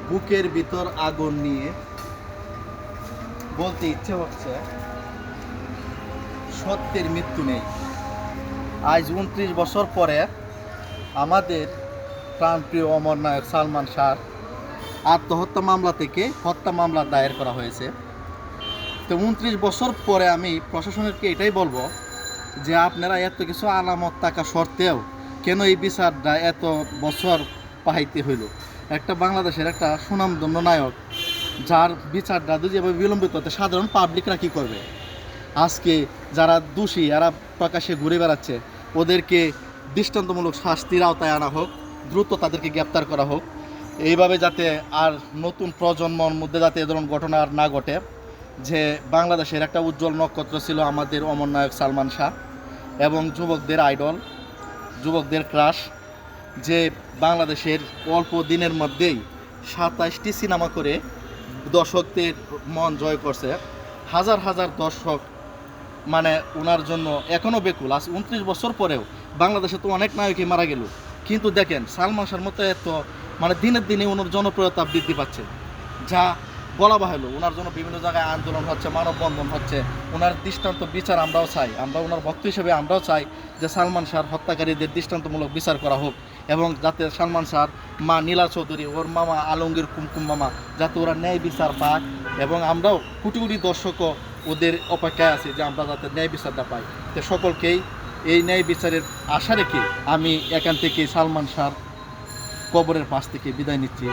বুকের ভিতর আগুন নিয়ে বলতে ইচ্ছে হচ্ছে, সত্যের মৃত্যু নেই। আজ 29 বছর পরে আমাদের প্রাণপ্রিয় অমর নায়ক সালমান শাহর আত্মহত্যা মামলা থেকে হত্যা মামলা দায়ের করা হয়েছে। তো 29 বছর পরে আমি প্রশাসনকে এটাই বলবো যে আপনারা এত কিছু আলামত থাকা সত্ত্বেও কেন এই বিচারটা এত বছর পাইতে হইল? একটা বাংলাদেশের একটা সুনামধন্য নায়ক, যার বিচারটা যেভাবে বিলম্বিত হতে সাধারণ পাবলিকরা কী করবে? আজকে যারা দোষী, এরা প্রকাশ্যে ঘুরে বেড়াচ্ছে, ওদেরকে দৃষ্টান্তমূলক শাস্তির আওতায় আনা হোক, দ্রুত তাদেরকে গ্রেপ্তার করা হোক, এইভাবে যাতে আর নতুন প্রজন্মর মধ্যে যাতে এ ধরনের ঘটনা আর না ঘটে। যে বাংলাদেশের একটা উজ্জ্বল নক্ষত্র ছিল আমাদের অমর নায়ক সালমান শাহ, এবং যুবকদের আইডল, যুবকদের ক্রাশ, যে বাংলাদেশের অল্প দিনের মধ্যেই 27টি সিনেমা করে দর্শকদের মন জয় করছে। হাজার হাজার দর্শক মানে ওনার জন্য এখনও বেকুল। আজ 29 বছর পরেও বাংলাদেশে তো অনেক নায়কই মারা গেল, কিন্তু দেখেন সালমান শাহর মতো এত মানে দিনের দিনে ওনার জনপ্রিয়তা বৃদ্ধি পাচ্ছে, যা বলা বাহুল্য। ওনার জন্য বিভিন্ন জায়গায় আন্দোলন হচ্ছে, মানববন্ধন হচ্ছে। ওনার দৃষ্টান্ত বিচার আমরাও চাই, আমরা ওনার ভক্ত হিসেবে আমরাও চাই যে সালমান শাহর হত্যাকারীদের দৃষ্টান্তমূলক বিচার করা হোক, এবং যাতে সালমান শাহর মা নীলা চৌধুরী, ওর মামা আলমগীর কুমকুম মামা, যাতে ওরা ন্যায় বিচার পাক। এবং আমরাও কোটি কোটি দর্শকও ওদের অপেক্ষায় আছি যে আমরা যাতে ন্যায় বিচারটা পাই। তো সকলকেই এই ন্যায় বিচারের আশা রেখে আমি এখান থেকে সালমান শাহর কবরের পাশ থেকে বিদায় নিচ্ছি।